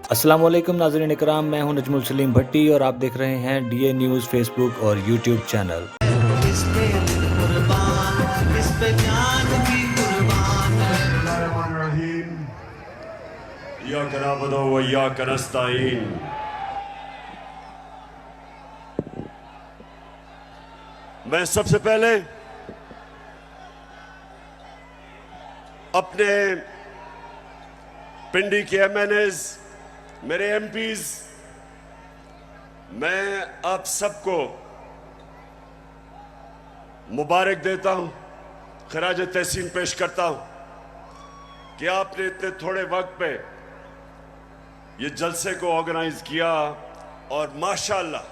अस्सलाम वालेकुम नाज़रीन इकराम, मैं हूं नजमुल सलीम भट्टी और आप देख रहे हैं डीए न्यूज़ फेसबुक और यूट्यूब चैनल। किस पे दिल कुर्बान, किस पे जान भी कुर्बान है। इय्याका नअबुदु व इय्याका नस्तईन। मैं सबसे पहले अपने पिंडी के एमएनएज, मेरे एमपीज, मैं आप सबको मुबारक देता हूं, खराज तहसीन पेश करता हूं कि आपने इतने थोड़े वक्त पे ये जलसे को ऑर्गेनाइज किया और माशाअल्लाह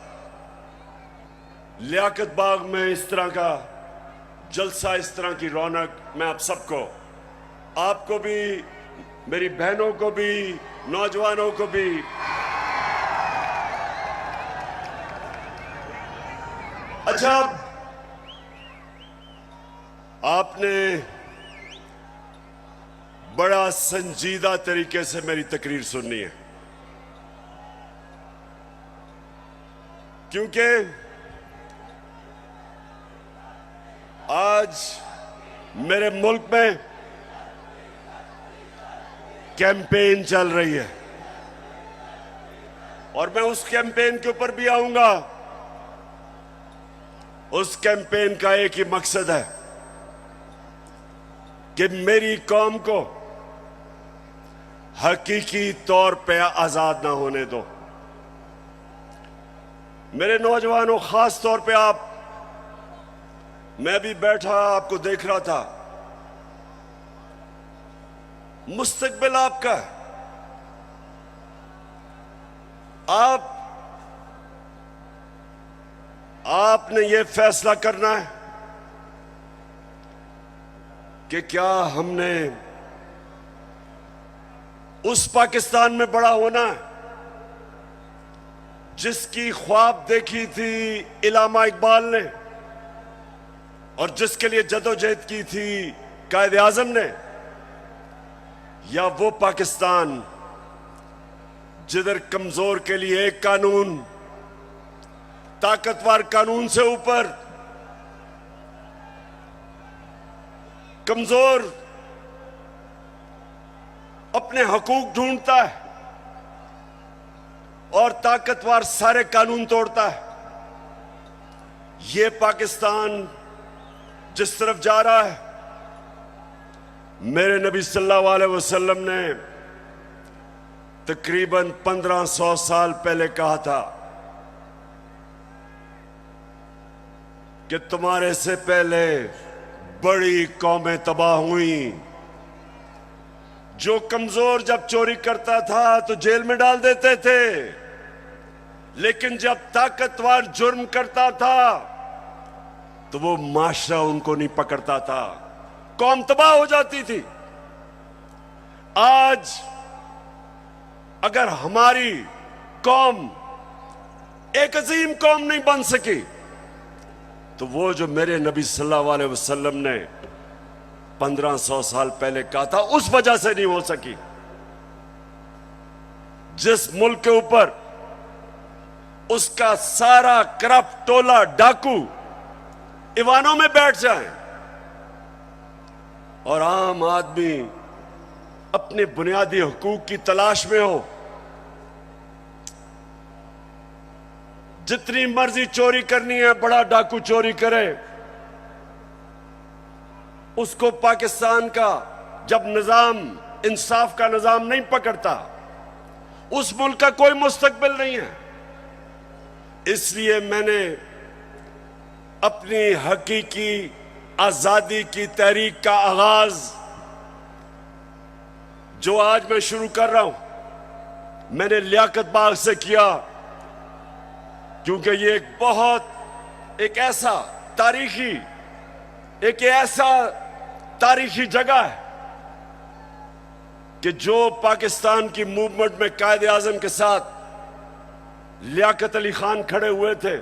लियाकत बाग में इस तरह का जलसा, इस तरह की रौनक, मैं आप सबको, आपको भी, मेरी बहनों को भी, नौजवानों को भी अच्छा, आपने बड़ा संजीदा तरीके से मेरी तकरीर सुननी है, क्योंकि आज मेरे मुल्क में कैंपेन चल रही है और मैं उस कैंपेन के ऊपर भी आऊंगा। उस कैंपेन का एक ही मकसद है कि मेरी कौम को हकीकी तौर पे आजाद ना होने दो। मेरे नौजवानों, खास तौर पे आप, मैं भी बैठा आपको देख रहा था, मुस्तकबिल आपका, आपने ये फैसला करना है कि क्या हमने उस पाकिस्तान में बड़ा होना है जिसकी ख्वाब देखी थी इल्लामा इकबाल ने और जिसके लिए जदोजहद की थी कायद आजम ने, या वो पाकिस्तान जिधर कमजोर के लिए एक कानून, ताकतवर कानून से ऊपर कमजोर अपने हकूक ढूंढता है और ताकतवर सारे कानून तोड़ता है। ये पाकिस्तान जिस तरफ जा रहा है, मेरे नबी सल्लल्लाहु अलैहि वसल्लम ने तकरीबन 1500 साल पहले कहा था कि तुम्हारे से पहले बड़ी कौमें तबाह हुई। जो कमजोर जब चोरी करता था तो जेल में डाल देते थे, लेकिन जब ताकतवर जुर्म करता था तो वो माशरा उनको नहीं पकड़ता था, कौम तबाह हो जाती थी। आज अगर हमारी कौम एक अजीम कौम नहीं बन सकी तो वो जो मेरे नबी सल्लल्लाहु अलैहि वसल्लम ने 1500 साल पहले कहा था, उस वजह से नहीं हो सकी। जिस मुल्क के ऊपर उसका सारा करप्ट टोला डाकू ईवानों में बैठ जाए और आम आदमी अपने बुनियादी हकूक की तलाश में हो, जितनी मर्जी चोरी करनी है बड़ा डाकू चोरी करे, उसको पाकिस्तान का जब निजाम, इंसाफ का निजाम नहीं पकड़ता, उस मुल्क का कोई मुस्तकबिल नहीं है। इसलिए मैंने अपनी हकीकी आजादी की तहरीक का आगाज जो आज मैं शुरू कर रहा हूं, मैंने लियाकत बाग से किया, क्योंकि ये एक ऐसा तारीखी जगह है कि जो पाकिस्तान की मूवमेंट में कायद आजम के साथ लियाकत अली खान खड़े हुए थे,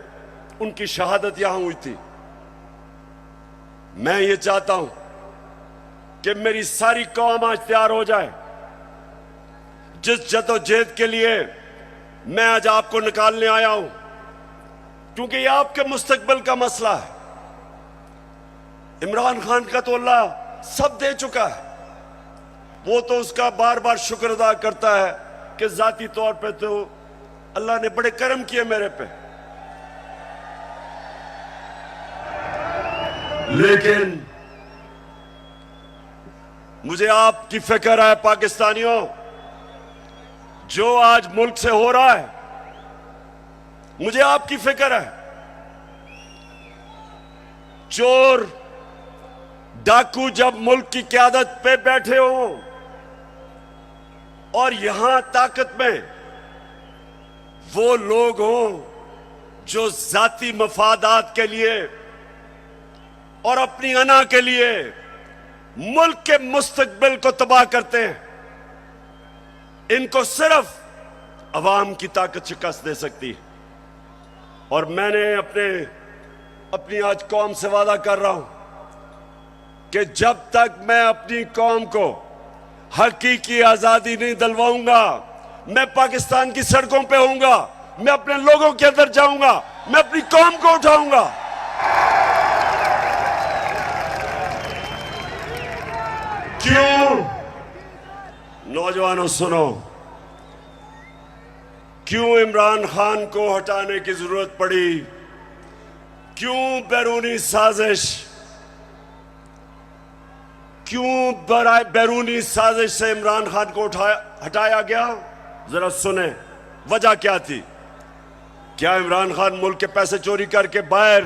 उनकी शहादत यहां हुई थी। मैं ये चाहता हूं कि मेरी सारी कौम आज तैयार हो जाए, जिस जदोजहद के लिए मैं आज आपको निकालने आया हूं, क्योंकि ये आपके मुस्तकबिल का मसला है। इमरान खान का तो अल्लाह सब दे चुका है, वो तो उसका बार बार शुक्र अदा करता है कि जाती तौर पे तो अल्लाह ने बड़े करम किए मेरे पे। लेकिन मुझे आपकी फिक्र है पाकिस्तानियों, जो आज मुल्क से हो रहा है, मुझे आपकी फिक्र है। चोर डाकू जब मुल्क की क़यादत पे बैठे हों और यहां ताकत में वो लोग हों जो जाती मफादात के लिए और अपनी अना के लिए मुल्क के मुस्तकबिल को तबाह करते हैं, इनको सिर्फ अवाम की ताकत शिकस्त दे सकती है। और मैंने अपनी आज कौम से वादा कर रहा हूं कि जब तक मैं अपनी कौम को हकीकी आजादी नहीं दिलवाऊंगा, मैं पाकिस्तान की सड़कों पे होऊंगा, मैं अपने लोगों के अंदर जाऊंगा, मैं अपनी कौम को उठाऊंगा। क्यों? नौजवानों सुनो, क्यों इमरान खान को हटाने की जरूरत पड़ी? क्यों बैरूनी साजिश, क्यों बैरूनी साजिश से इमरान खान को हटाया गया? जरा सुने वजह क्या थी। क्या इमरान खान मुल्क के पैसे चोरी करके बाहर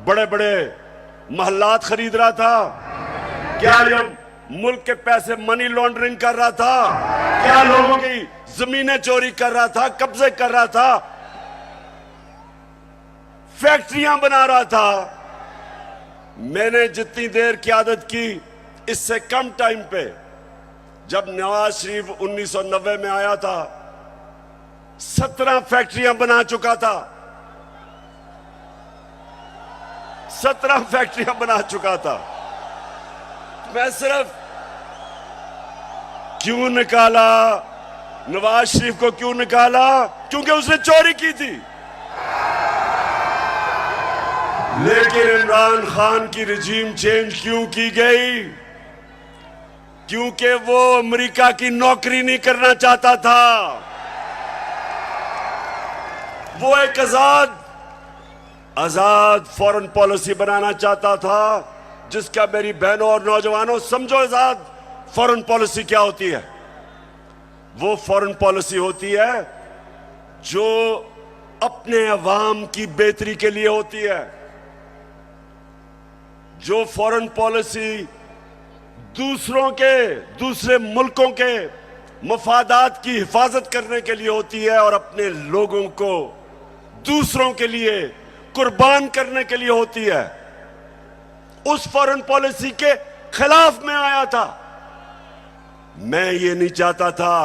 बड़े बड़े महल्लात खरीद रहा था? क्या ये मुल्क के पैसे मनी लॉन्ड्रिंग कर रहा था? क्या लोगों की जमीनें चोरी कर रहा था, कब्जे कर रहा था, फैक्ट्रियां बना रहा था? मैंने जितनी देर क़यादत की, इससे कम टाइम पे, जब नवाज शरीफ 1990 में आया था, 17 फैक्ट्रियां बना चुका था। 17 फैक्ट्रियां बना चुका था। मैं सिर्फ क्यों निकाला नवाज शरीफ को? क्यों निकाला? क्योंकि उसने चोरी की थी। लेकिन इमरान खान की रिजीम चेंज क्यों की गई? क्योंकि वो अमेरिका की नौकरी नहीं करना चाहता था। वो एक आजाद फॉरेन पॉलिसी बनाना चाहता था, जिसका मेरी बहनों और नौजवानों समझो आजाद फॉरेन पॉलिसी क्या होती है। वो फॉरेन पॉलिसी होती है जो अपने अवाम की बेहतरी के लिए होती है, जो फॉरेन पॉलिसी दूसरे मुल्कों के मफादात की हिफाजत करने के लिए होती है और अपने लोगों को दूसरों के लिए कुर्बान करने के लिए होती है। उस फॉरेन पॉलिसी के खिलाफ मैं आया था। मैं ये नहीं चाहता था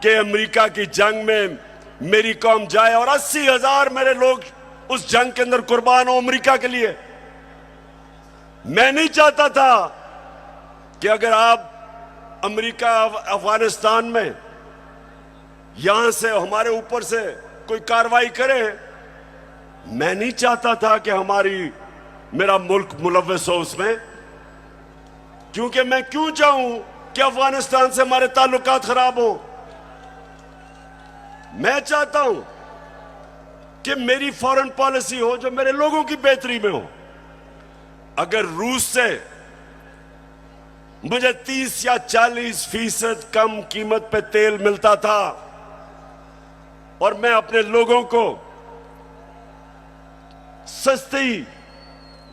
कि अमेरिका की जंग में मेरी कौम जाए और 80,000 मेरे लोग उस जंग के अंदर कुर्बान हो अमेरिका के लिए। मैं नहीं चाहता था कि अगर आप अमेरिका अफगानिस्तान में यहां से हमारे ऊपर से कोई कार्रवाई करे, मैं नहीं चाहता था कि मेरा मुल्क मुलव्वस हो उसमें। क्योंकि मैं क्यों चाहूं कि अफगानिस्तान से हमारे ताल्लुकात खराब हो? मैं चाहता हूं कि मेरी फॉरेन पॉलिसी हो जो मेरे लोगों की बेहतरी में हो। अगर रूस से मुझे 30 या 40% कम कीमत पे तेल मिलता था और मैं अपने लोगों को सस्ती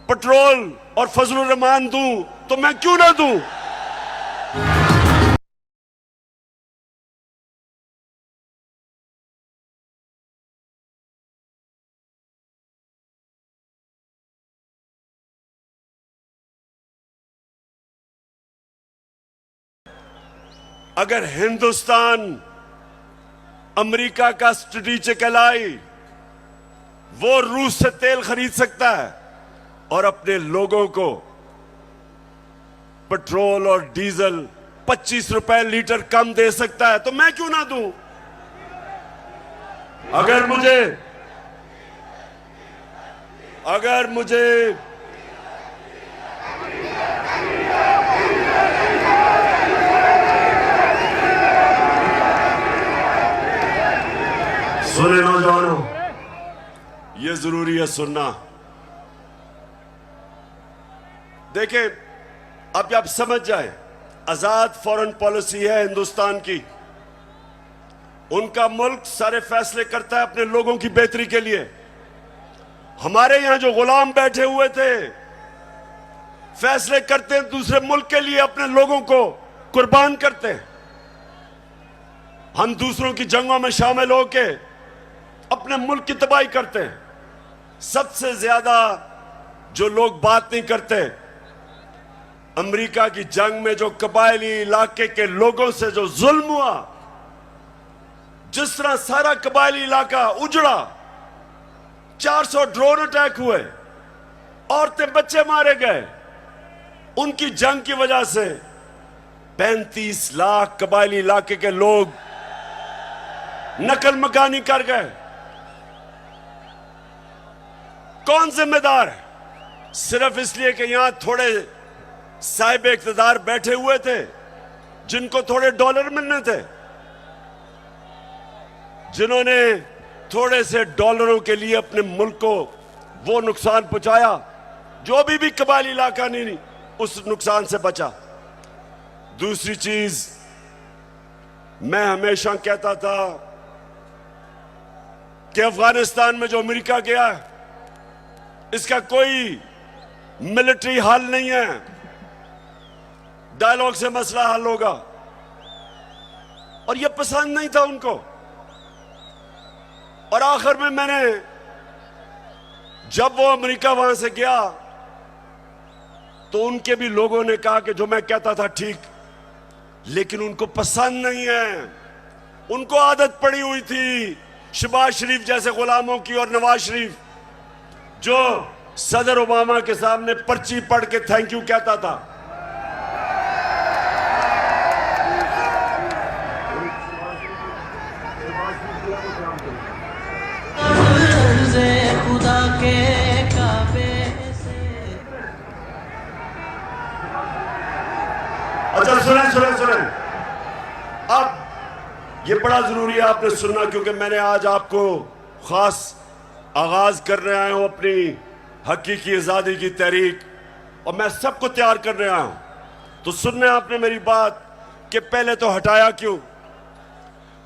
पेट्रोल और फजलुर रहमान दूं, तो मैं क्यों ना दूं? अगर हिंदुस्तान अमेरिका का स्ट्रेटेजिक एलाई, वो रूस से तेल खरीद सकता है और अपने लोगों को पेट्रोल और डीजल 25 रुपए लीटर कम दे सकता है, तो मैं क्यों ना दूं? अगर मुझे सुने नौजवानों, ये जरूरी है सुनना। देखें, अब आप समझ जाए, आजाद फॉरेन पॉलिसी है हिंदुस्तान की। उनका मुल्क सारे फैसले करता है अपने लोगों की बेहतरी के लिए। हमारे यहां जो गुलाम बैठे हुए थे, फैसले करते हैं दूसरे मुल्क के लिए, अपने लोगों को कुर्बान करते हैं। हम दूसरों की जंगों में शामिल होके अपने मुल्क की तबाही करते हैं। सबसे ज्यादा जो लोग बात नहीं करते, अमेरिका की जंग में जो कबायली इलाके के लोगों से जो जुल्म हुआ, जिस तरह सारा कबायली इलाका उजड़ा, 400 ड्रोन अटैक हुए, औरतें बच्चे मारे गए, उनकी जंग की वजह से 35 लाख कबायली इलाके के लोग नकल मकानी कर गए। कौन जिम्मेदार है? सिर्फ इसलिए कि यहां थोड़े साहिब इख्तिदार बैठे हुए थे, जिनको थोड़े डॉलर मिलने थे, जिन्होंने थोड़े से डॉलरों के लिए अपने मुल्क को वो नुकसान पहुंचाया जो अभी भी कबायली इलाका नहीं उस नुकसान से बचा। दूसरी चीज, मैं हमेशा कहता था कि अफगानिस्तान में जो अमेरिका गया है, इसका कोई मिलिट्री हल नहीं है, डायलॉग से मसला हल होगा। और यह पसंद नहीं था उनको। और आखिर में मैंने, जब वो अमेरिका वहां से गया, तो उनके भी लोगों ने कहा कि जो मैं कहता था ठीक, लेकिन उनको पसंद नहीं है। उनको आदत पड़ी हुई थी शहबाज शरीफ जैसे गुलामों की, और नवाज शरीफ जो सदर ओबामा के सामने पर्ची पढ़ के थैंक यू कहता था। खुदा के काबे से। अच्छा सुने, अब ये बड़ा जरूरी है आपने सुनना, क्योंकि मैंने आज आपको खास आगाज करने आया हूं अपनी हकीकी आजादी की तहरीक, और मैं सबको तैयार करने आया हूं। तो सुनने आपने मेरी बात कि पहले तो हटाया क्यों,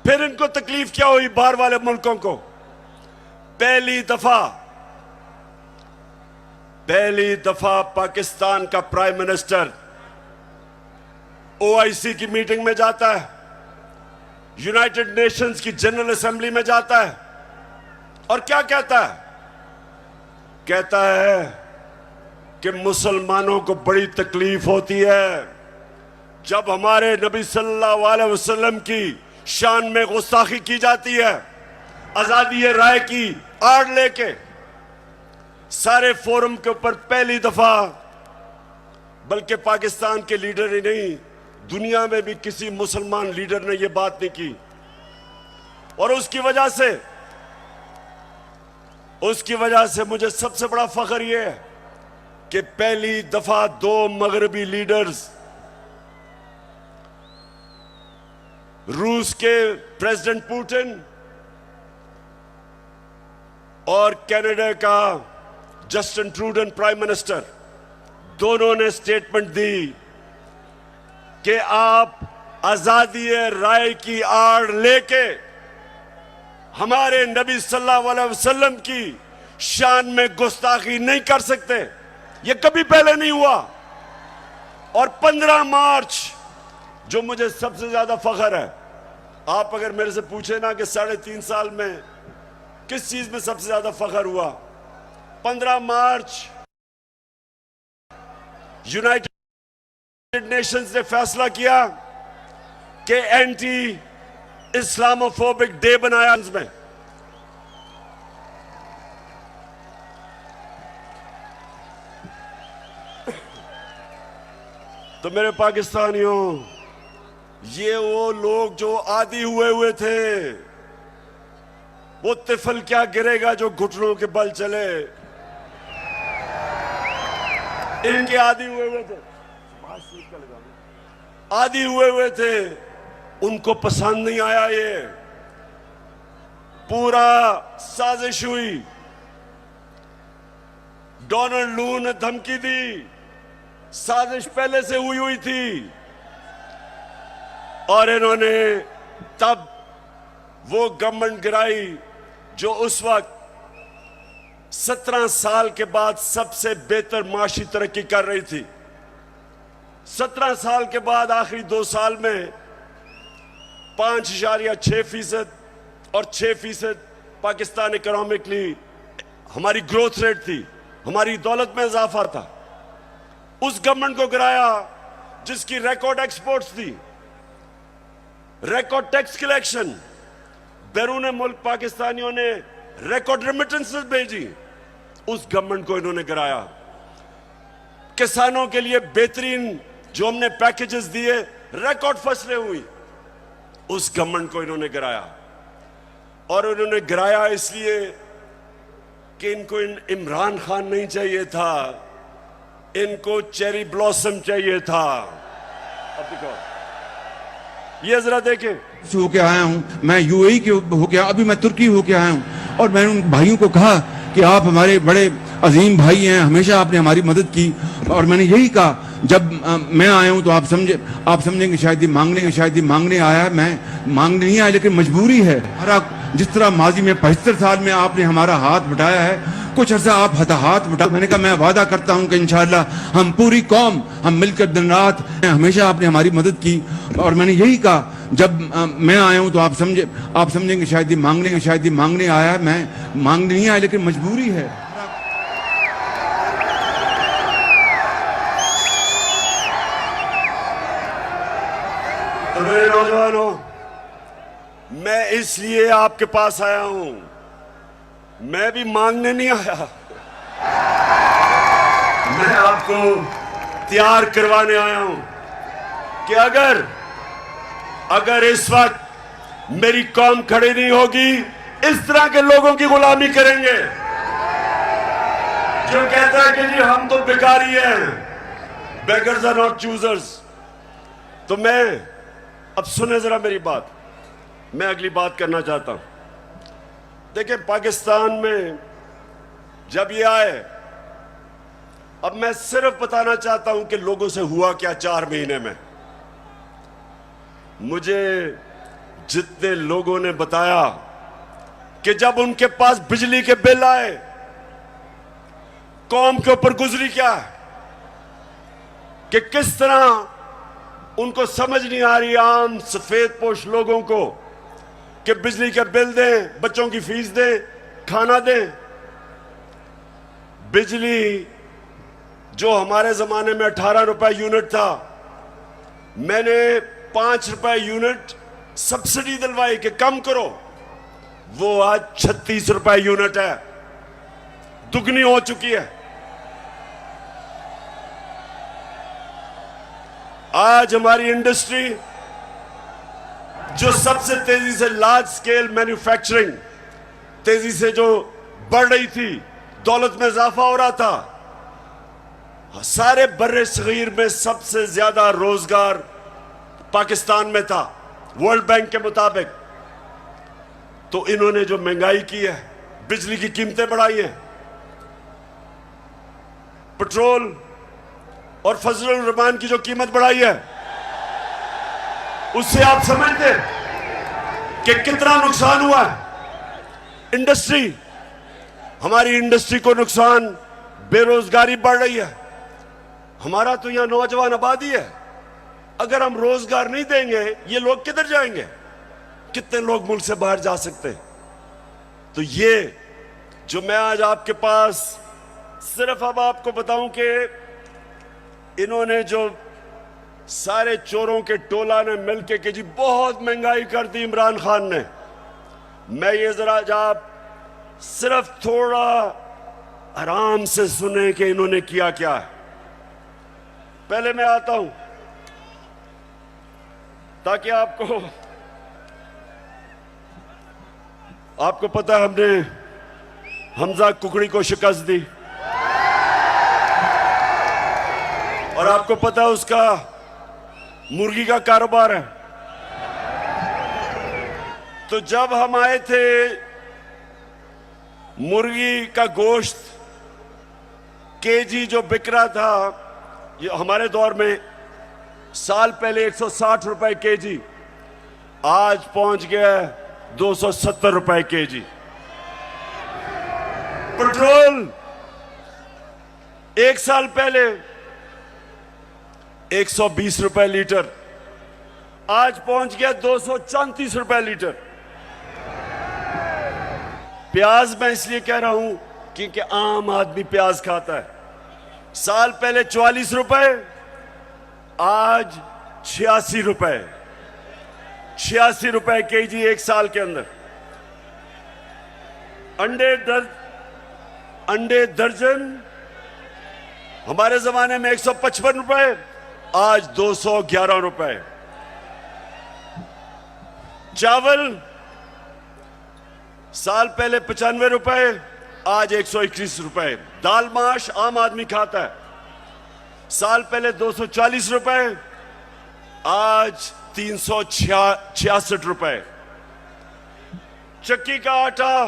फिर इनको तकलीफ क्या हुई बाहर वाले मुल्कों को। पहली दफा पाकिस्तान का प्राइम मिनिस्टर ओआईसी की मीटिंग में जाता है, यूनाइटेड नेशंस की जनरल असेंबली में जाता है, और क्या कहता है? कहता है कि मुसलमानों को बड़ी तकलीफ होती है जब हमारे नबी सल्लल्लाहु अलैहि वसल्लम की शान में गुस्ताखी की जाती है। आजादी राय की आड़ लेके सारे फोरम के ऊपर पहली दफा, बल्कि पाकिस्तान के लीडर ही नहीं, दुनिया में भी किसी मुसलमान लीडर ने यह बात नहीं की। और उसकी वजह से मुझे सबसे बड़ा फख्र यह है कि पहली दफा 2 मगरबी लीडर्स, रूस के प्रेसिडेंट पुतिन और कनाडा का जस्टिन ट्रूडो प्राइम मिनिस्टर, दोनों ने स्टेटमेंट दी कि आप आजादी राय की आड़ लेके हमारे नबी सल्लल्लाहु अलैहि वसल्लम की शान में गुस्ताखी नहीं कर सकते। यह कभी पहले नहीं हुआ। और 15 मार्च, जो मुझे सबसे ज्यादा फख्र है, आप अगर मेरे से पूछे ना कि 3.5 साल में किस चीज में सबसे ज्यादा फख्र हुआ, 15 मार्च यूनाइटेड नेशंस ने फैसला किया कि एंटी इस्लामोफोबिक डे बनाया में। तो मेरे पाकिस्तानियों, ये वो लोग जो आदी हुए थे, वो तिफल क्या गिरेगा जो घुटनों के बल चले, इनके आदी हुए थे, आदी हुए थे, उनको पसंद नहीं आया। ये पूरा साजिश हुई। डोनाल्ड लू ने धमकी दी, साजिश पहले से हुई थी, और इन्होंने तब वो गवर्नमेंट गिराई जो उस वक्त 17 साल के बाद सबसे बेहतर माशी तरक्की कर रही थी। 17 साल के बाद आखिरी 2 साल में 5.6% और 6% पाकिस्तान इकोनॉमिकली हमारी ग्रोथ रेट थी, हमारी दौलत में इजाफा था। उस गवर्नमेंट को गिराया जिसकी रिकॉर्ड एक्सपोर्ट्स थी, रिकॉर्ड टैक्स कलेक्शन, बैरून मुल्क पाकिस्तानियों ने रिकॉर्ड रेमिटेंसेस भेजी, उस गवर्नमेंट को इन्होंने गिराया। किसानों के लिए बेहतरीन जो हमने पैकेजेस दिए, रिकॉर्ड फसलें हुई, उस गवर्नमेंट को इन्होंने गिराया। और उन्होंने गिराया इसलिए कि इनको इमरान खान नहीं चाहिए था, इनको चेरी ब्लॉसम चाहिए था। अब देखो, ये जरा देखें, से होके आया हूँ, मैं यूएई के होके, अभी मैं तुर्की होके आया हूँ, और मैंने उन भाइयों को कहा कि आप हमारे बड़े अजीम भाई हैं, हमेशा आपने हमारी मदद की। और मैंने यही कहा, जब मैं आया हूँ तो आप समझेंगे शायद ये मांगने आया है। मैं मांगने नहीं आया, लेकिन मजबूरी है। हमारा जिस तरह माजी में 75 साल में आपने हमारा हाथ बटाया है, कुछ अर्सा आप हाथ बटा। मैंने कहा मैं वादा करता हूं कि इंशाअल्लाह हम पूरी कौम हम मिलकर दिन रात, हमेशा आपने हमारी मदद की। और मैंने यही कहा, जब मैं आया हूं तो आप समझेंगे शायद ये मांगने आया है। मैं मांगने नहीं आया, लेकिन मजबूरी है। तो मेरे नौजवानों, मैं इसलिए आपके पास आया हूं, मैं भी मांगने नहीं आया, मैं आपको तैयार करवाने आया हूं कि अगर इस वक्त मेरी कौम खड़ी नहीं होगी, इस तरह के लोगों की गुलामी करेंगे जो कहता है कि जी हम तो भिखारी हैं, बेगर्स आर नॉट चूजर्स। तो मैं, अब सुने जरा मेरी बात, मैं अगली बात करना चाहता हूं। देखिए, पाकिस्तान में जब ये आए, अब मैं सिर्फ बताना चाहता हूं कि लोगों से हुआ क्या 4 महीने में। मुझे जितने लोगों ने बताया कि जब उनके पास बिजली के बिल आए, कौम के ऊपर गुजरी क्या है, कि किस तरह उनको समझ नहीं आ रही, आम सफेद पोश लोगों को, कि बिजली के बिल दें, बच्चों की फीस दें, खाना दें। बिजली जो हमारे जमाने में 18 रुपए यूनिट था, मैंने 5 रुपए यूनिट सब्सिडी दिलवाई कि कम करो, वो आज 36 रुपए यूनिट है, दुगनी हो चुकी है। आज हमारी इंडस्ट्री जो सबसे तेजी से लार्ज स्केल मैन्युफैक्चरिंग तेजी से जो बढ़ रही थी, दौलत में इजाफा हो रहा था, सारे बर्रे सगीर में सबसे ज्यादा रोजगार पाकिस्तान में था वर्ल्ड बैंक के मुताबिक। तो इन्होंने जो महंगाई की है, बिजली की कीमतें बढ़ाई हैं, पेट्रोल और फजलुर रहमान की जो कीमत बढ़ाई है, उससे आप समझते कि कितना नुकसान हुआ है इंडस्ट्री, हमारी इंडस्ट्री को नुकसान, बेरोजगारी बढ़ रही है। हमारा तो यहां नौजवान आबादी है, अगर हम रोजगार नहीं देंगे ये लोग किधर जाएंगे? कितने लोग मुल्क से बाहर जा सकते? तो ये जो मैं आज आपके पास सिर्फ अब आपको बताऊं कि इन्होंने जो सारे चोरों के टोला ने मिलके कि जी बहुत महंगाई कर दी इमरान खान ने, मैं ये जरा आप सिर्फ थोड़ा आराम से सुने कि इन्होंने किया क्या है। पहले मैं आता हूं ताकि आपको पता है हमने हमजा कुकड़ी को शिकस्त दी और आपको पता है उसका मुर्गी का कारोबार है। तो जब हम आए थे मुर्गी का गोश्त केजी जो बिक रहा था, ये हमारे दौर में साल पहले 160 रुपए केजी, आज पहुंच गया 270 रुपए केजी। पेट्रोल एक साल पहले 120 रुपए लीटर, आज पहुंच गया 234 रुपए लीटर। प्याज मैं इसलिए कह रहा हूं क्योंकि आम आदमी प्याज खाता है। साल पहले 44 रुपए, आज 86 रुपए, 86 रुपए केजी एक साल के अंदर। अंडे दर्जन हमारे जमाने में 155 रुपए, आज 211 रुपए। चावल साल पहले 95 रुपए, आज 121 रुपए। दाल माश आम आदमी खाता है, साल पहले 240 रुपए, आज 366 रुपए। चक्की का आटा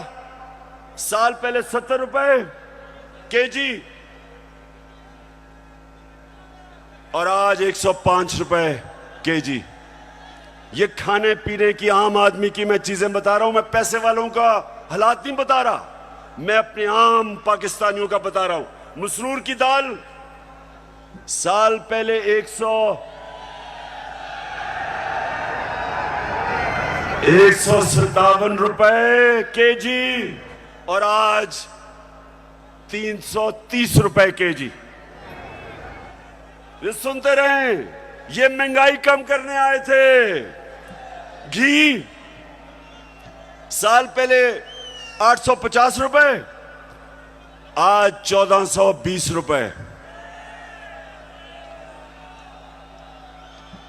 साल पहले 70 रुपए केजी और आज 105 रुपए केजी। ये खाने पीने की आम आदमी की मैं चीजें बता रहा हूं, मैं पैसे वालों का हालात नहीं बता रहा, मैं अपने आम पाकिस्तानियों का बता रहा हूं। मसरूर की दाल साल पहले 157 रुपए केजी और आज 330 रुपए केजी। ये सुनते रहे, ये महंगाई कम करने आए थे। घी साल पहले 850 रुपए, आज 1420 रुपए।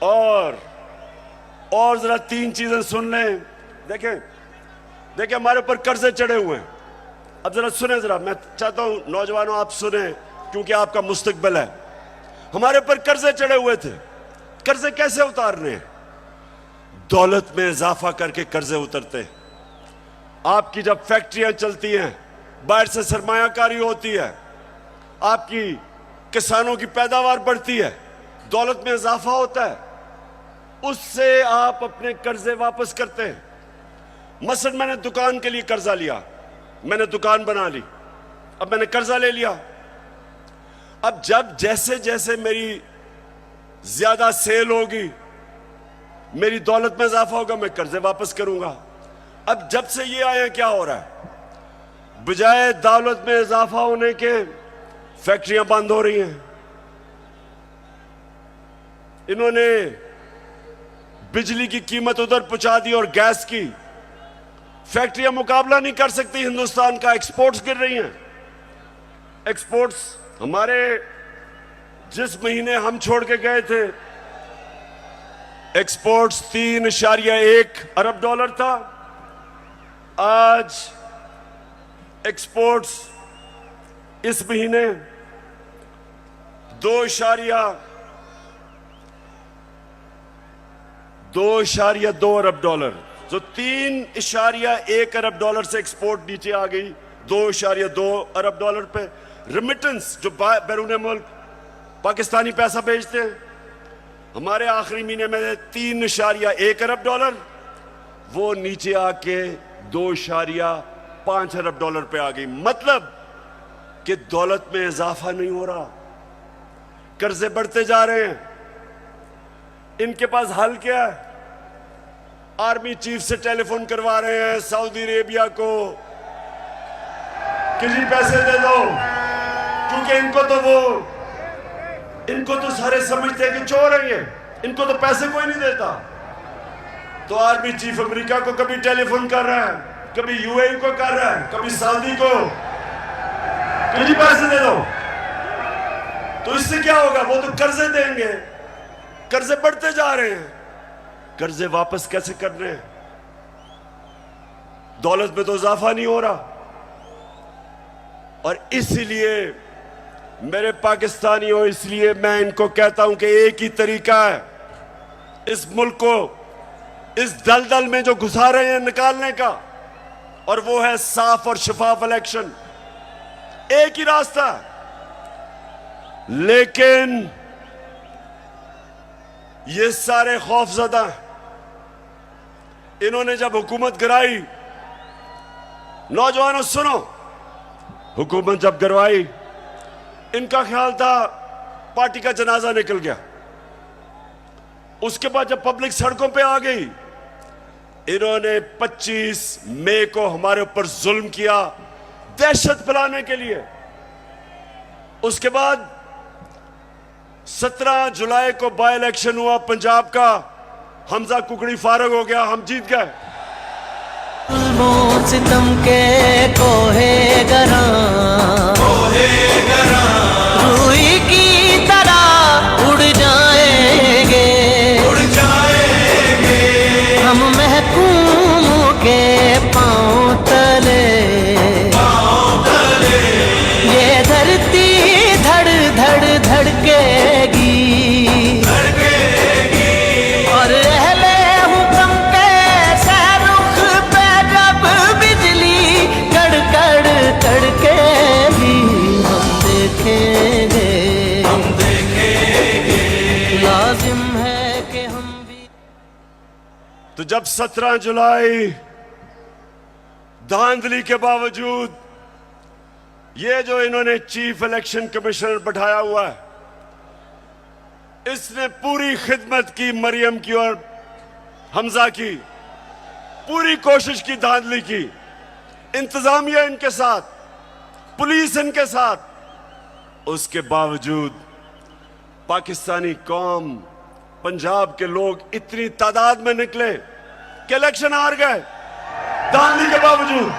और जरा तीन चीजें सुन लें। देखें हमारे ऊपर कर्जे चढ़े हुए हैं। अब जरा सुने, जरा मैं चाहता हूं नौजवानों आप सुने, क्योंकि आपका मुस्तकबिल है। हमारे ऊपर कर्जे चढ़े हुए थे। कर्जे कैसे उतारने हैं? दौलत में इजाफा करके कर्जे उतरते हैं। आपकी जब फैक्ट्रियां चलती हैं, बाहर से सरमायाकारी होती है, आपकी किसानों की पैदावार बढ़ती है, दौलत में इजाफा होता है, उससे आप अपने कर्जे वापस करते हैं। मसलन मैंने दुकान के लिए कर्जा लिया, मैंने दुकान बना ली, अब मैंने कर्जा ले लिया। अब जब जैसे जैसे मेरी ज्यादा सेल होगी, मेरी दौलत में इजाफा होगा, मैं कर्जे वापस करूंगा। अब जब से ये आया, क्या हो रहा है? बजाय दौलत में इजाफा होने के फैक्ट्रियां बंद हो रही हैं। इन्होंने बिजली की कीमत उधर पहुंचा दी और गैस की। फैक्ट्रियां मुकाबला नहीं कर सकती हिंदुस्तान का, एक्सपोर्ट्स गिर रही हैं। एक्सपोर्ट्स हमारे जिस महीने हम छोड़ के गए थे, एक्सपोर्ट्स 3.1 अरब डॉलर था, आज एक्सपोर्ट्स इस महीने 2.2 अरब डॉलर, जो 3.1 अरब डॉलर से एक्सपोर्ट नीचे आ गई 2.2 अरब डॉलर पे। रेमिटेंस जो बैरून मुल्क पाकिस्तानी पैसा भेजते हैं, हमारे आखिरी महीने में 3.1 अरब डॉलर, वो नीचे आके 2.5 अरब डॉलर पे आ गई। मतलब कि दौलत में इजाफा नहीं हो रहा, कर्जे बढ़ते जा रहे हैं। इनके पास हल क्या है? आर्मी चीफ से टेलीफोन करवा रहे हैं सऊदी अरेबिया को कि जी पैसे दे दो, क्योंकि इनको तो सारे समझते हैं कि चोर है ये, इनको तो पैसे कोई नहीं देता। तो आर्मी चीफ अमेरिका को कभी टेलीफोन कर रहा है, कभी यूएई को कर रहा है, कभी सऊदी को कि जी पैसे दे दो। तो इससे क्या होगा? वो तो कर्जे देंगे, कर्जे बढ़ते जा रहे हैं, कर्जे वापस कैसे करने हैं, दौलत में तो इजाफा नहीं हो रहा। और इसलिए मेरे पाकिस्तानियों, इसलिए मैं इनको कहता हूं कि एक ही तरीका है इस मुल्क को इस दलदल में जो घुसा रहे हैं निकालने का, और वो है साफ और शफाफ इलेक्शन। एक ही रास्ता है। लेकिन ये सारे खौफजदा हैं। इन्होंने जब हुकूमत गिराई, नौजवानों सुनो, हुकूमत जब गिरवाई, इनका ख्याल था पार्टी का जनाजा निकल गया। उसके बाद जब पब्लिक सड़कों पे आ गई, इन्होंने 25 मई को हमारे ऊपर जुल्म किया दहशत फैलाने के लिए। उसके बाद 17 जुलाई को बाय इलेक्शन हुआ पंजाब का, हमजा कुकड़ी फारग हो गया, हम जीत गए। सितम के कोहे गरा रूई की तरह उड़ जाएंगे हम महकूम के पांव तले। ये धरती धड़ धड़ धड़केगी और अहले हुक्म के सहरुख पे जब बिजली कड़कड़ कड़केगी, हम देखेंगे लाजिम है कि हम भी। तो जब 17 जुलाई धांधली के बावजूद ये जो इन्होंने चीफ इलेक्शन कमिश्नर बैठाया हुआ है, इसने पूरी खिदमत की मरियम की और हमजा की, पूरी कोशिश की, धांधली की, इंतजामिया इनके साथ, पुलिस इनके साथ। उसके बावजूद पाकिस्तानी कौम, पंजाब के लोग इतनी तादाद में निकले कि इलेक्शन हार गए धांधली के बावजूद।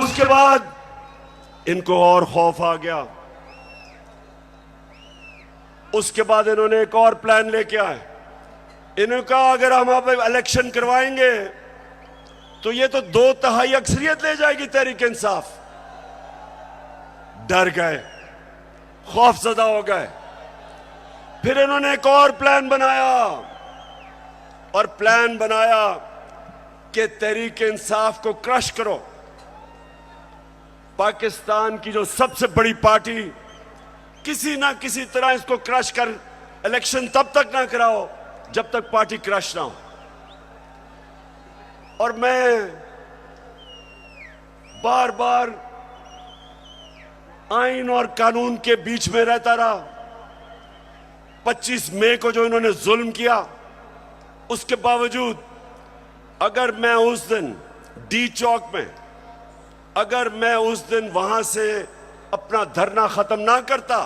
उसके बाद इनको और खौफ आ गया। उसके बाद इन्होंने एक और प्लान लेके आए। इन्होंने कहा अगर हम अब इलेक्शन करवाएंगे तो ये तो 2/3 अक्सरियत ले जाएगी तहरीक इंसाफ। डर गए, खौफजदा हो गए। फिर इन्होंने एक और प्लान बनाया, और प्लान बनाया कि तहरीक इंसाफ को क्रश करो। पाकिस्तान की जो सबसे बड़ी पार्टी, किसी ना किसी तरह इसको क्रश कर इलेक्शन तब तक ना कराओ जब तक पार्टी क्रश ना हो। और मैं बार बार आइन और कानून के बीच में रहता रहा। 25 मई को जो इन्होंने जुल्म किया, उसके बावजूद अगर मैं उस दिन डी चौक में, अगर मैं उस दिन वहां से अपना धरना खत्म ना करता,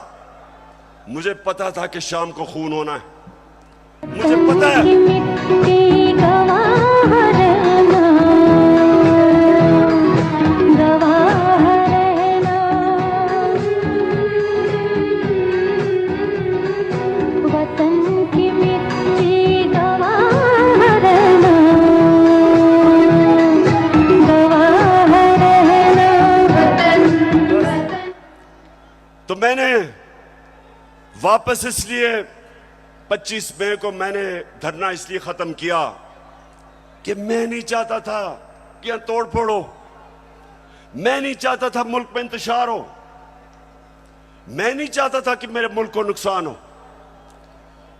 मुझे पता था कि शाम को खून होना है। मुझे पता है तो मैंने वापस इसलिए 25 मई को मैंने धरना इसलिए खत्म किया कि मैं नहीं चाहता था कि यहां तोड़ फोड़ हो, मैं नहीं चाहता था मुल्क में इंतशार हो, मैं नहीं चाहता था कि मेरे मुल्क को नुकसान हो।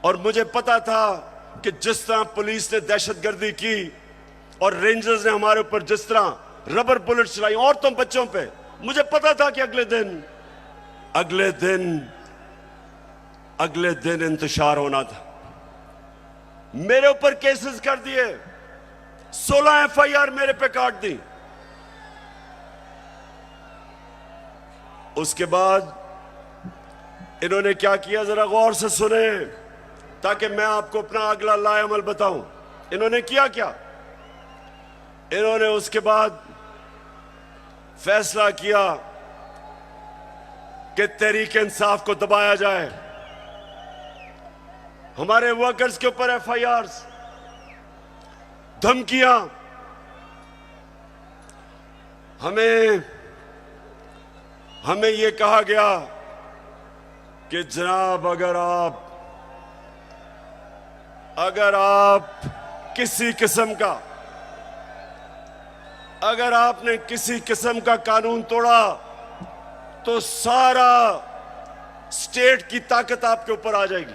और मुझे पता था कि जिस तरह पुलिस ने दहशतगर्दी की और रेंजर्स ने हमारे ऊपर जिस तरह रबर बुलेट चलाई औरतों बच्चों पे, मुझे पता था कि अगले दिन इंतशार होना था। मेरे ऊपर केसेस कर दिए, 16 FIR मेरे पे काट दी। उसके बाद इन्होंने क्या किया, जरा गौर से सुने ताकि मैं आपको अपना अगला लाएअमल बताऊं। इन्होंने किया क्या, इन्होंने उसके बाद फैसला किया कि तहरीक इंसाफ को दबाया जाए। हमारे वर्कर्स के ऊपर एफआईआर्स, धमकियां। हमें यह कहा गया कि जनाब अगर आप किसी किस्म का, अगर आपने किसी किस्म का कानून तोड़ा तो सारा स्टेट की ताकत आपके ऊपर आ जाएगी।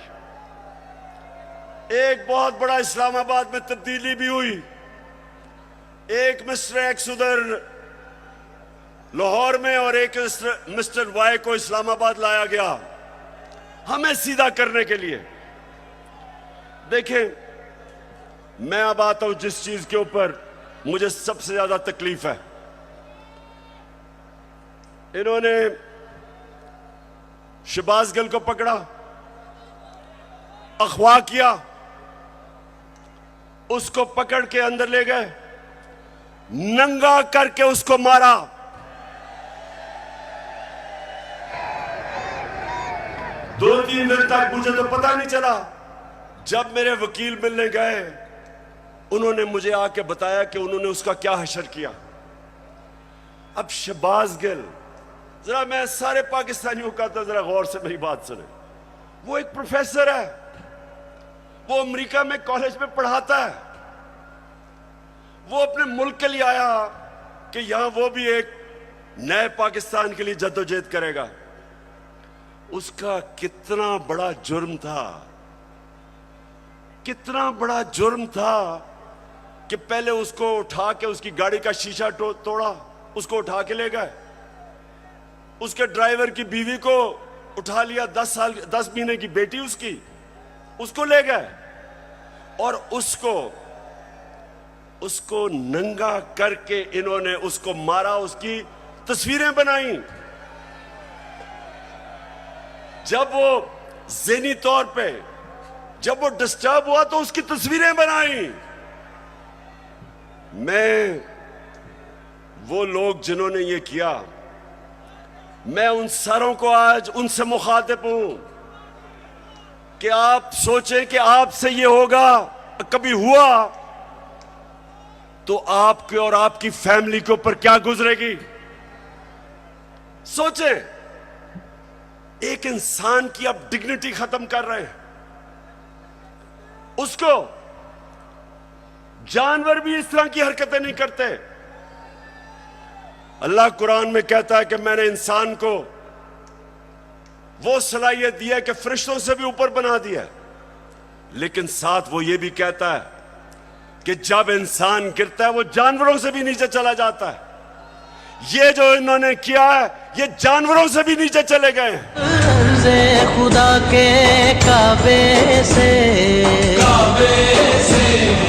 एक बहुत बड़ा इस्लामाबाद में तब्दीली भी हुई। एक मिस्टर एक्स उधर लाहौर में और एक मिस्टर वाई को इस्लामाबाद लाया गया हमें सीधा करने के लिए। देखें, मैं अब आता हूं जिस चीज के ऊपर मुझे सबसे ज्यादा तकलीफ है। इन्होंने शहबाज गिल को पकड़ा, अगवा किया, उसको पकड़ के अंदर ले गए, नंगा करके उसको मारा। दो तीन दिन तक मुझे तो पता नहीं चला। जब मेरे वकील मिलने गए, उन्होंने मुझे आके बताया कि उन्होंने उसका क्या हशर किया। अब शहबाज गिल, जरा मैं सारे पाकिस्तानियों का तो जरा गौर से मेरी बात सुने। वो एक प्रोफेसर है, वो अमेरिका में कॉलेज में पढ़ाता है। वो अपने मुल्क के लिए आया कि यहां वो भी एक नए पाकिस्तान के लिए जद्दोजहद करेगा। उसका कितना बड़ा जुर्म था, कितना बड़ा जुर्म था कि पहले उसको उठा के उसकी गाड़ी का शीशा तोड़ा, उसको उठा के ले गए। उसके ड्राइवर की बीवी को उठा लिया, 10 महीने की बेटी उसको ले गए और उसको नंगा करके इन्होंने उसको मारा, उसकी तस्वीरें बनाई। जब वो ज़हनी तौर पे जब वो डिस्टर्ब हुआ तो उसकी तस्वीरें बनाई। मैं, वो लोग जिन्होंने ये किया, मैं उन सारों को आज उनसे मुखातिब हूं कि आप सोचें कि आपसे ये होगा, कभी हुआ तो आपके और आपकी फैमिली के ऊपर क्या गुजरेगी। सोचें, एक इंसान की आप डिग्निटी खत्म कर रहे हैं। उसको, जानवर भी इस तरह की हरकतें नहीं करते। अल्लाह कुरान में कहता है कि मैंने इंसान को वो सलाहियत दी है कि फरिश्तों से भी ऊपर बना दिया, लेकिन साथ वो ये भी कहता है कि जब इंसान गिरता है वो जानवरों से भी नीचे चला जाता है। ये जो इन्होंने किया है, ये जानवरों से भी नीचे चले गए हैं। खुदा के काबे से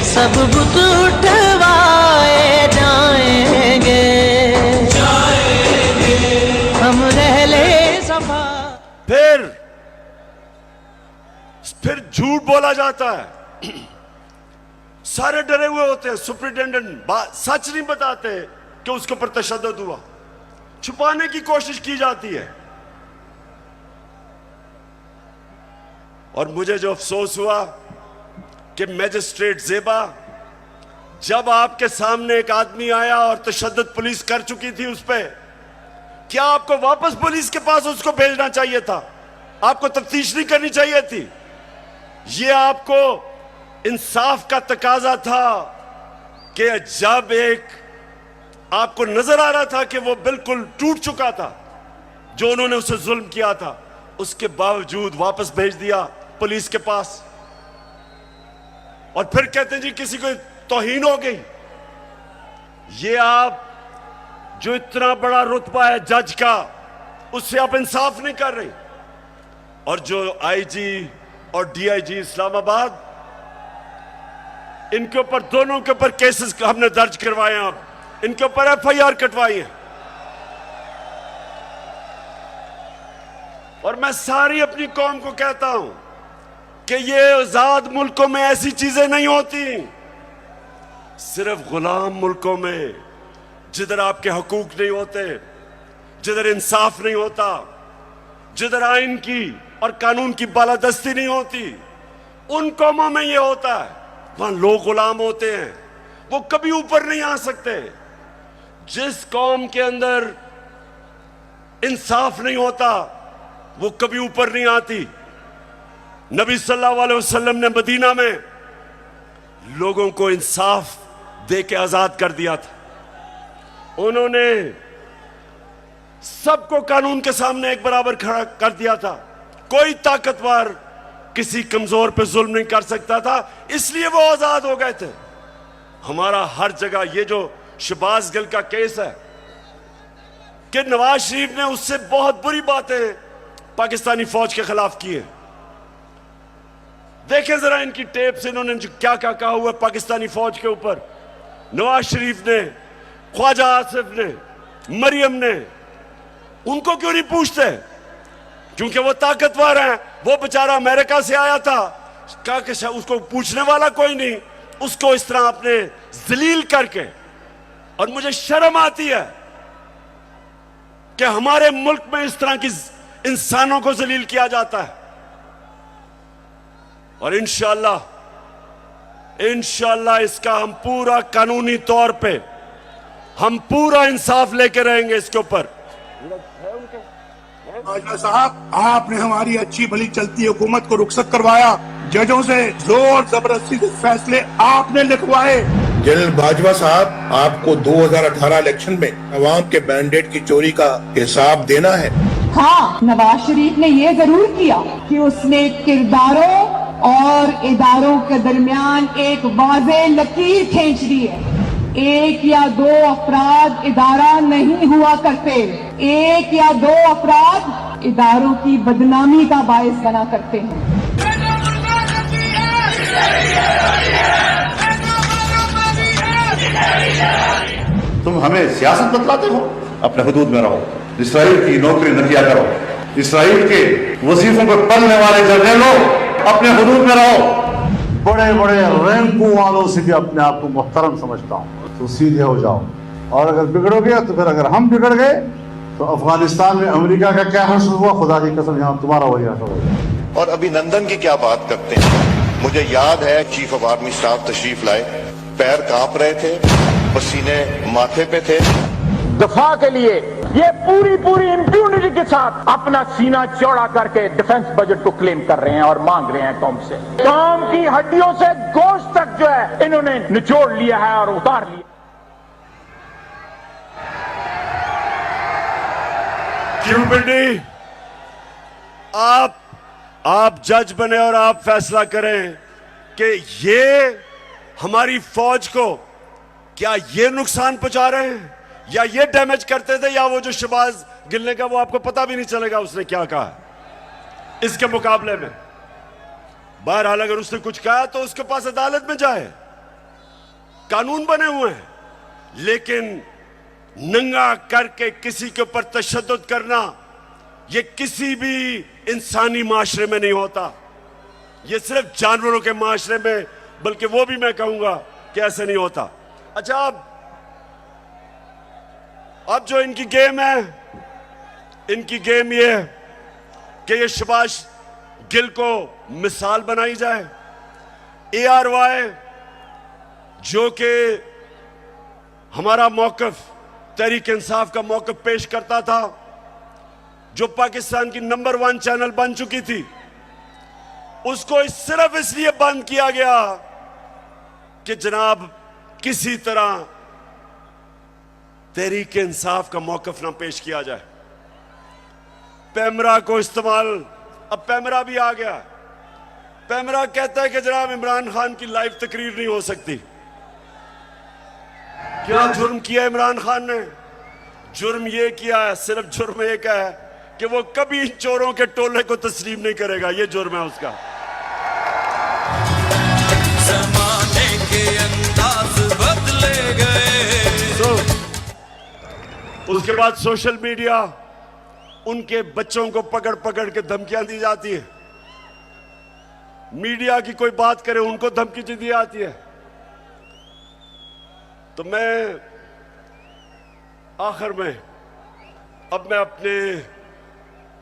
सब बुत उठवाए जाएंगे, हम रह ले सफा। फिर झूठ बोला जाता है। सारे डरे हुए होते हैं। सुपरिटेंडेंट सच नहीं बताते कि उसके ऊपर तशद्दुद हुआ, छुपाने की कोशिश की जाती है। और मुझे जो अफसोस हुआ कि मैजिस्ट्रेट ज़ेबा, जब आपके सामने एक आदमी आया और तशद्दुद पुलिस कर चुकी थी उस पर, क्या आपको वापस पुलिस के पास उसको भेजना चाहिए था? आपको तफ्तीश नहीं करनी चाहिए थी? यह आपको इंसाफ का तकाजा था कि जब एक आपको नजर आ रहा था कि वो बिल्कुल टूट चुका था, जो उन्होंने उसे जुल्म किया था, उसके बावजूद वापस भेज दिया पुलिस के पास। और फिर कहते हैं जी किसी को तौहीन हो गई। ये आप, जो इतना बड़ा रुतबा है जज का, उससे आप इंसाफ नहीं कर रहे। और जो आईजी और डीआईजी इस्लामाबाद, इनके ऊपर, दोनों के ऊपर केसेस हमने दर्ज करवाए हैं, अब इनके ऊपर एफआईआर कटवाई है। और मैं सारी अपनी कौम को कहता हूं कि ये आजाद मुल्कों में ऐसी चीजें नहीं होती। सिर्फ गुलाम मुल्कों में, जिधर आपके हकूक नहीं होते, जिधर इंसाफ नहीं होता, जिधर आइन की और कानून की बालादस्ती नहीं होती, उन कौमों में यह होता है, वहां लोग गुलाम होते हैं, वो कभी ऊपर नहीं आ सकते। जिस कौम के अंदर इंसाफ नहीं होता वो कभी ऊपर नहीं आती। नबी सल्लल्लाहु अलैहि वसल्लम ने मदीना में लोगों को इंसाफ दे के आजाद कर दिया था। उन्होंने सबको कानून के सामने एक बराबर खड़ा कर दिया था। कोई ताकतवर किसी कमजोर पे जुल्म नहीं कर सकता था, इसलिए वो आजाद हो गए थे। हमारा हर जगह ये जो शहबाज गिल का केस है कि नवाज शरीफ ने उससे बहुत बुरी बातें पाकिस्तानी फौज के खिलाफ की है। देखें जरा इनकी टेप से इन्होंने जो क्या क्या कहा हुआ है पाकिस्तानी फौज के ऊपर। नवाज शरीफ ने, ख्वाजा आसिफ ने, मरियम ने, उनको क्यों नहीं पूछते? क्योंकि वो ताकतवर हैं। वो बेचारा अमेरिका से आया था, कहा कि उसको पूछने वाला कोई नहीं, उसको इस तरह अपने जलील करके। और मुझे शर्म आती है कि हमारे मुल्क में इस तरह की इंसानों को जलील किया जाता है। और इंशाअल्लाह इसका हम पूरा कानूनी तौर पे हम पूरा इंसाफ लेके रहेंगे इसके ऊपर। बाजवा साहब, आपने हमारी अच्छी भली चलती हुकूमत को रुखसत करवाया, जजों से जोर जबरदस्ती से फैसले आपने लिखवाए। जनरल बाजवा साहब, आपको 2018 इलेक्शन में अवाम के मैंडेट की चोरी का हिसाब देना है। हाँ, नवाज शरीफ ने ये जरूर किया कि उसने किरदारों और इदारों के दरमियान एक वाज़ेह लकीर खींच दी है। एक या दो अफराद इदारा नहीं हुआ करते, एक या दो अफराद इदारों की बदनामी का बायस बना करते हैं। तुम हमें सियासत बतलाते हो, अपने हुदूद में रहो। इसराइल की नौकरी न किया करो। इसराइल के वजीफों पर पलने वाले जर्नलों, अपने हुदूद में रहो। बड़े बड़े रैंकों वालों से भी अपने आप को मुहतरम समझता हूँ, तो सीधे हो जाओ। और अगर बिगड़ोगे तो फिर अगर हम बिगड़ गए तो अफगानिस्तान में अमेरिका का क्या हश्र हुआ, खुदा की कसम यहाँ तुम्हारा वही हश्र होगा। और अभिनंदन की क्या बात करते हैं। मुझे याद है चीफ ऑफ आर्मी स्टाफ तशरीफ लाए, पैर कांप रहे थे, पसीने माथे पे थे। दफा के लिए ये पूरी इम्प्यूनिटी के साथ अपना सीना चौड़ा करके डिफेंस बजट को क्लेम कर रहे हैं और मांग रहे हैं कौम से। कौम की हड्डियों से गोश्त तक जो है इन्होंने निचोड़ लिया है और उतार लिया। क्यों बिल्डी, आप जज बने और आप फैसला करें कि ये हमारी फौज को क्या ये नुकसान पहुंचा रहे हैं या ये डैमेज करते थे, या वो जो शहबाज गिल का वो आपको पता भी नहीं चलेगा उसने क्या कहा इसके मुकाबले में। बहरहाल अगर उसने कुछ कहा तो उसके पास अदालत में जाए, कानून बने हुए हैं। लेकिन नंगा करके किसी के ऊपर तशद्दुद करना ये किसी भी इंसानी माशरे में नहीं होता। ये सिर्फ जानवरों के माशरे में, बल्कि वो भी मैं कहूंगा कि ऐसे नहीं होता। अच्छा, अब जो इनकी गेम है, इनकी गेम ये है कि ये शहबाज गिल को मिसाल बनाई जाए। ARY जो कि हमारा मौकफ, तहरीक इंसाफ का मौकफ पेश करता था, जो पाकिस्तान की नंबर 1 चैनल बन चुकी थी, उसको सिर्फ इसलिए बंद किया गया कि जनाब किसी तरह तहरीक इंसाफ का मौकफ ना पेश किया जाए। पैमरा को इस्तेमाल, अब पैमरा भी आ गया। पैमरा कहता है कि जनाब इमरान खान की लाइव तकरीर नहीं हो सकती। क्या जुर्म किया इमरान खान ने? जुर्म ये किया है, सिर्फ जुर्म एक है कि वो कभी चोरों के टोले को तस्लीम नहीं करेगा। ये जुर्म है उसका। जमाने के अंदाज बदले गए। उसके बाद सोशल मीडिया, उनके बच्चों को पकड़ पकड़ के धमकियां दी जाती है। मीडिया की कोई बात करे उनको धमकी दी जाती है। तो मैं आखिर में अब मैं अपने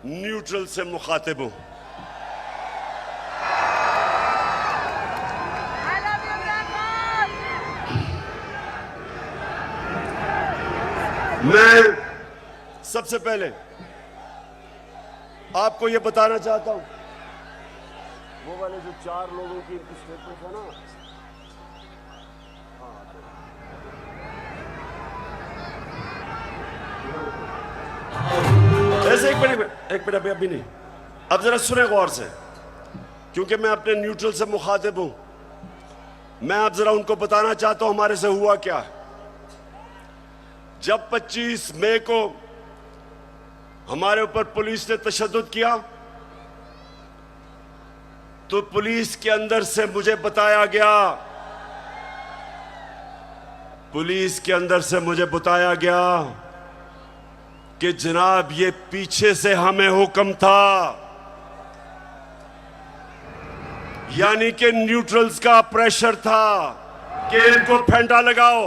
न्यूट्रल से मुखातिब हूं। मैं सबसे पहले आपको यह बताना चाहता हूं, वो वाले जो 4 लोगों की इनकी स्टेटमेंट है ना, ऐसे एक मिनट अभी नहीं, अब जरा सुने गौर से, क्योंकि मैं अपने न्यूट्रल से मुखातिब हूं। मैं अब जरा उनको बताना चाहता हूं हमारे से हुआ क्या। जब 25 मई को हमारे ऊपर पुलिस ने तशद्दुद किया, तो पुलिस के अंदर से मुझे बताया गया, कि जनाब ये पीछे से हमें हुक्म था, यानी कि न्यूट्रल्स का प्रेशर था कि इनको फेंटा लगाओ।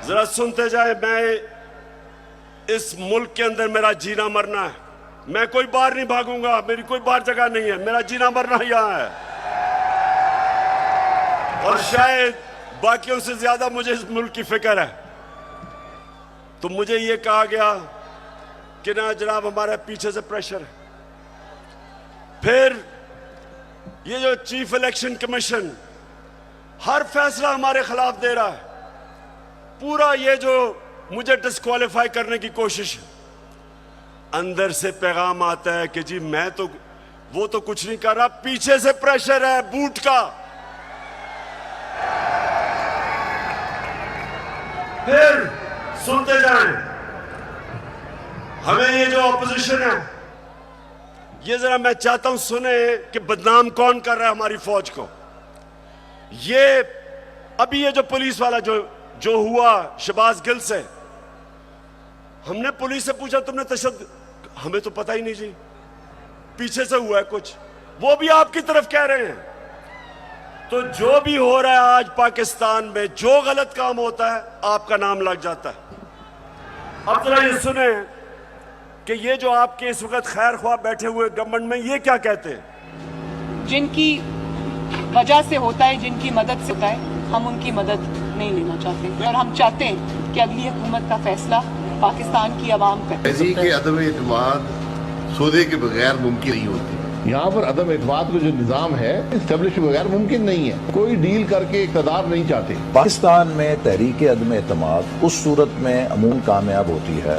जरा सुनते जाए, मैं इस मुल्क के अंदर मेरा जीना मरना है, मैं कोई बाहर नहीं भागूंगा, मेरी कोई बाहर जगह नहीं है, मेरा जीना मरना यहां है। और शायद बाकियों से ज्यादा मुझे इस मुल्क की फिक्र है। तो मुझे ये कहा गया कि ना जनाब हमारे पीछे से प्रेशर है। फिर ये जो चीफ इलेक्शन कमीशन हर फैसला हमारे खिलाफ दे रहा है, पूरा ये जो मुझे डिस्क्वालीफाई करने की कोशिश है, अंदर से पैगाम आता है कि जी मैं तो वो तो कुछ नहीं कर रहा, पीछे से प्रेशर है बूट का। फिर सुनते जाएं, हमें ये जो ऑपोजिशन है, ये जरा मैं चाहता हूं सुने कि बदनाम कौन कर रहा है हमारी फौज को। ये अभी ये जो पुलिस वाला जो हुआ शहबाज गिल से, हमने पुलिस से पूछा तुमने तशद्दुद, हमें तो पता ही नहीं जी, पीछे से हुआ है कुछ, वो भी आपकी तरफ कह रहे हैं। तो जो भी हो रहा है आज पाकिस्तान में, जो गलत काम होता है आपका नाम लग जाता है। अब जरा ये सुने कि ये जो आपके इस वक्त खैर ख्वाह बैठे हुए गवर्नमेंट में, ये क्या कहते हैं, जिनकी वजह से होता है, जिनकी मदद से होता है, हम उनकी मदद नहीं लेना चाहते और हम चाहते हैं कि अगली हुकूमत का फैसला पाकिस्तान की आवाम करे। किसी के अदम एतमाद सौदे के बगैर मुमकिन नहीं होती। यहाँ पर अदम एतमाद का जो निज़ाम है इस्टेब्लिश के बगैर मुमकिन नहीं है। कोई डील करके इक़्तिदार नहीं चाहते। पाकिस्तान में तहरीक अदम एतमाद उस सूरत में अमूमन कामयाब होती है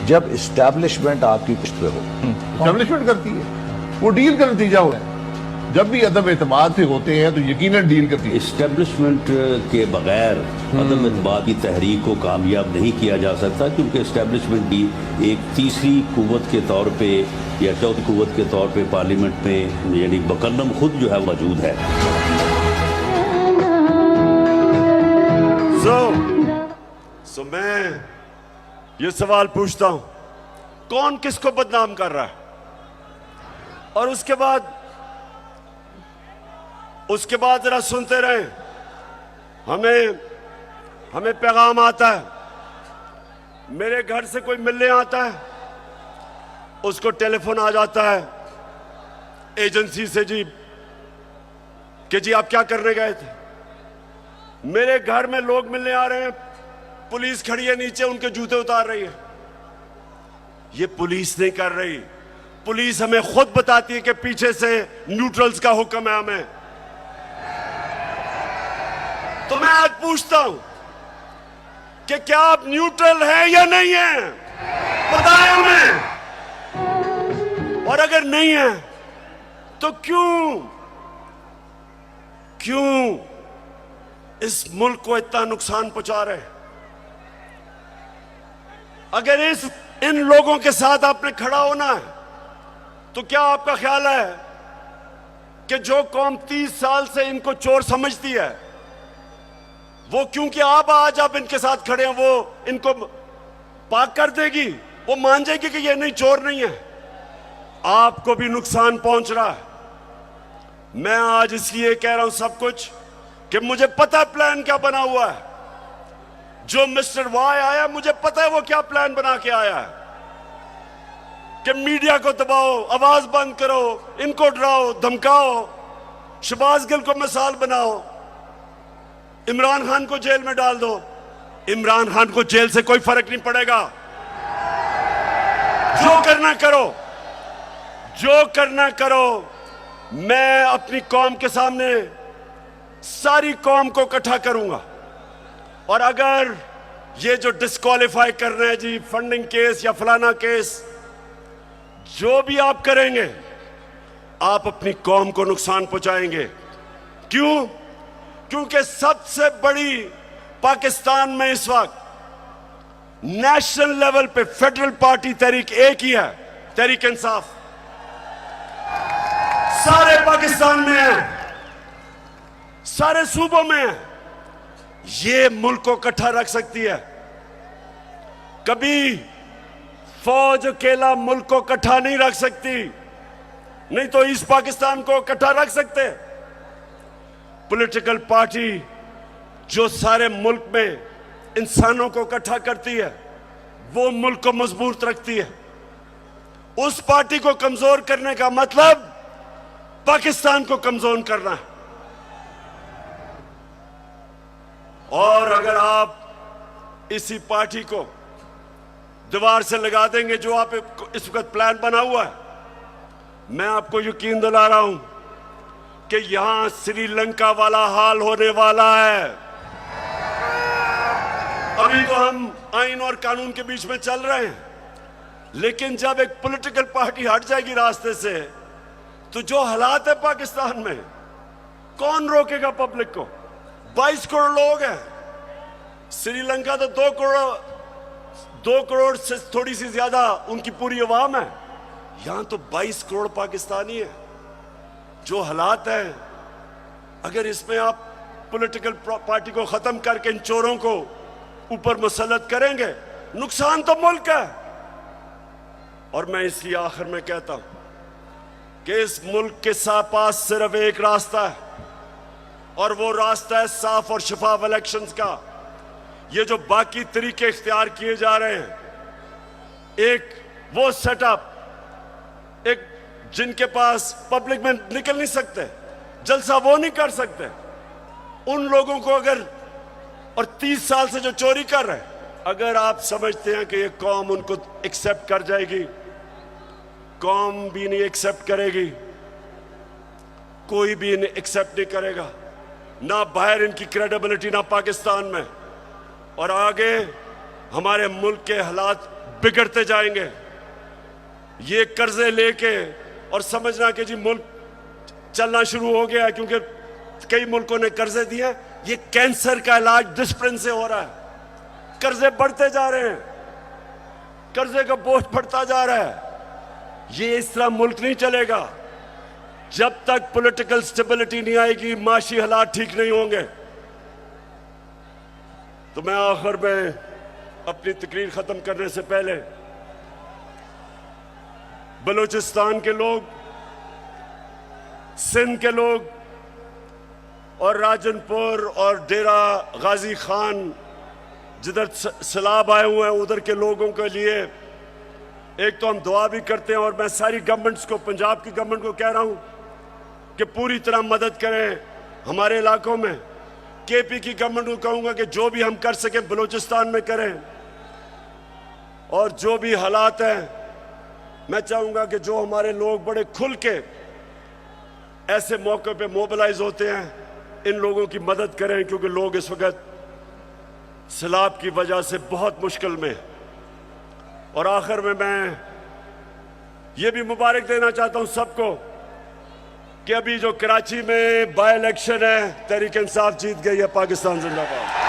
जब इस्टेब्लिशमेंट आपकी पुष्ट पे हो। इस्टेब्लिशमेंट करती है, वो डील का नतीजा होता है। जब भी अदम एतमाद से होते हैं तो यकीनन डील करती है। इस्टेब्लिशमेंट के बगैर अदम एतमाद की तहरीक को कामयाब नहीं किया जा सकता, क्योंकि इस्टेब्लिशमेंट भी एक तीसरी कुव्वत के तौर पे या चौथी कुव्वत के तौर पे पार्लियामेंट में यानी बकलम खुद जो है मौजूद है। सो मैं ये सवाल पूछता हूं, कौन किसको बदनाम कर रहा है? और उसके बाद जरा सुनते रहे, हमें पैगाम आता है, मेरे घर से कोई मिलने आता है, उसको टेलीफोन आ जाता है एजेंसी से जी कि जी आप क्या करने गए थे। मेरे घर में लोग मिलने आ रहे हैं, पुलिस खड़ी है नीचे, उनके जूते उतार रही है। ये पुलिस नहीं कर रही, पुलिस हमें खुद बताती है कि पीछे से न्यूट्रल्स का हुक्म है हमें। तो मैं आज पूछता हूं कि क्या आप न्यूट्रल हैं या नहीं हैं, बताएं हमें। और अगर नहीं है तो क्यों इस मुल्क को इतना नुकसान पहुंचा रहे हैं? अगर इन लोगों के साथ आपने खड़ा होना है तो क्या आपका ख्याल है कि जो कौम 30 साल से इनको चोर समझती है, वो क्योंकि आज आप इनके साथ खड़े हैं, वो इनको पाक कर देगी, वो मान जाएगी कि ये नहीं, चोर नहीं है? आपको भी नुकसान पहुंच रहा है। मैं आज इसलिए कह रहा हूं सब कुछ कि मुझे पता है प्लान क्या बना हुआ है। जो मिस्टर वाई आया, मुझे पता है वो क्या प्लान बना के आया है कि मीडिया को दबाओ, आवाज बंद करो, इनको डराओ धमकाओ, शहबाज गिल को मिसाल बनाओ, इमरान खान को जेल में डाल दो, इमरान खान को जेल से कोई फर्क नहीं पड़ेगा। जो करना करो, जो करना करो। मैं अपनी कौम के सामने सारी कौम को इकट्ठा करूंगा, और अगर ये जो डिस्क्वालीफाई कर रहे हैं जी, फंडिंग केस या फलाना केस, जो भी आप करेंगे आप अपनी कौम को नुकसान पहुंचाएंगे। क्यों? क्योंकि सबसे बड़ी पाकिस्तान में इस वक्त नेशनल लेवल पे फेडरल पार्टी तहरीक एक ही है, तहरीक इंसाफ। सारे पाकिस्तान में है, सारे सूबों में है। ये मुल्क को इकट्ठा रख सकती है। कभी फौज अकेला मुल्क को इकट्ठा नहीं रख सकती, नहीं तो ईस्ट पाकिस्तान को इकट्ठा रख सकते। पॉलिटिकल पार्टी जो सारे मुल्क में इंसानों को इकट्ठा करती है, वो मुल्क को मजबूत रखती है। उस पार्टी को कमजोर करने का मतलब पाकिस्तान को कमजोर करना है। और अगर आप इसी पार्टी को दीवार से लगा देंगे, जो आप इस वक्त प्लान बना हुआ है, मैं आपको यकीन दिला रहा हूं कि यहां श्रीलंका वाला हाल होने वाला है। अभी तो हम आइन और कानून के बीच में चल रहे हैं, लेकिन जब एक पॉलिटिकल पार्टी हट जाएगी रास्ते से, तो जो हालात है पाकिस्तान में, कौन रोकेगा पब्लिक को? 22 करोड़ लोग हैं। श्रीलंका तो 2 करोड़ से थोड़ी सी ज्यादा उनकी पूरी आवाम है। यहां तो 22 करोड़ पाकिस्तानी है। जो हालात हैं, अगर इसमें आप पॉलिटिकल पार्टी को खत्म करके इन चोरों को ऊपर मुसल्लत करेंगे, नुकसान तो मुल्क है। और मैं इसकी आखिर में कहता हूं कि इस मुल्क के पास सिर्फ एक रास्ता है, और वो रास्ता है साफ और शफाफ इलेक्शंस का। ये जो बाकी तरीके इख्तियार किए जा रहे हैं, एक वो सेटअप, एक जिनके पास पब्लिक में निकल नहीं सकते, जलसा वो नहीं कर सकते, उन लोगों को अगर, और 30 साल से जो चोरी कर रहे हैं, अगर आप समझते हैं कि ये कौम उनको एक्सेप्ट कर जाएगी, कौम भी नहीं एक्सेप्ट करेगी, कोई भी इन्हें एक्सेप्ट नहीं करेगा, ना बाहर इनकी क्रेडिबिलिटी, ना पाकिस्तान में। और आगे हमारे मुल्क के हालात बिगड़ते जाएंगे। ये कर्जे लेके और समझना कि जी मुल्क चलना शुरू हो गया, क्योंकि कई मुल्कों ने कर्जे दिए। ये कैंसर का इलाज डिसिप्लिन से हो रहा है। कर्जे बढ़ते जा रहे हैं, कर्जे का बोझ बढ़ता जा रहा है। ये इस तरह मुल्क नहीं चलेगा। जब तक पॉलिटिकल स्टेबिलिटी नहीं आएगी, माशी हालात ठीक नहीं होंगे। तो मैं आखिर में अपनी तकरीर खत्म करने से पहले बलूचिस्तान के लोग, सिंध के लोग, और राजनपुर और डेरा गाजी खान जिधर सैलाब आए हुए हैं, उधर के लोगों के लिए एक तो हम दुआ भी करते हैं, और मैं सारी गवर्नमेंट्स को, पंजाब की गवर्नमेंट को कह रहा हूं कि पूरी तरह मदद करें हमारे इलाकों में। केपी की गवर्नमेंट को कहूंगा कि जो भी हम कर सकें बलूचिस्तान में करें, और जो भी हालात हैं, मैं चाहूंगा कि जो हमारे लोग बड़े खुल के ऐसे मौके पे मोबिलाइज होते हैं, इन लोगों की मदद करें, क्योंकि लोग इस वक्त सैलाब की वजह से बहुत मुश्किल में। और आखिर में मैं ये भी मुबारक देना चाहता हूं सबको कि अभी जो कराची में बाय इलेक्शन है, तहरीक इंसाफ जीत गई है। पाकिस्तान जिंदाबाद।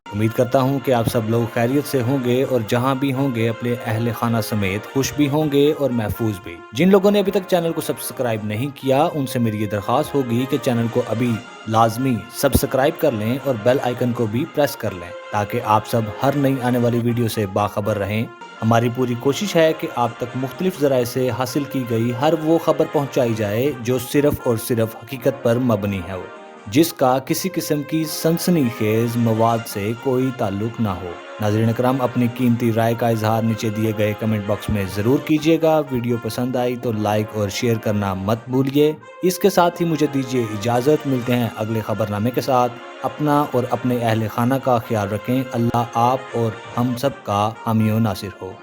उम्मीद करता हूँ कि आप सब लोग खैरियत से होंगे और जहाँ भी होंगे अपने अहले खाना समेत खुश भी होंगे और महफूज भी। जिन लोगों ने अभी तक चैनल को सब्सक्राइब नहीं किया, उनसे मेरी ये दरख्वास्त होगी कि चैनल को अभी लाजमी सब्सक्राइब कर लें और बेल आइकन को भी प्रेस कर लें, ताकि आप सब हर नई आने वाली वीडियो से बाखबर रहें। हमारी पूरी कोशिश है कि आप तक मुख्तलिफ ज़राए से हासिल की गई हर वो खबर पहुँचाई जाए जो सिर्फ और सिर्फ हकीकत पर मबनी है, जिसका किसी किस्म की सनसनीखेज मवाद से कोई ताल्लुक ना हो। नाज़रीन करम, अपनी कीमती राय का इजहार नीचे दिए गए कमेंट बॉक्स में ज़रूर कीजिएगा। वीडियो पसंद आई तो लाइक और शेयर करना मत भूलिए। इसके साथ ही मुझे दीजिए इजाज़त। मिलते हैं अगले खबरनामे के साथ। अपना और अपने अहले खाना का ख्याल रखें। अल्लाह आप और हम सब का हामी व नासिर हो।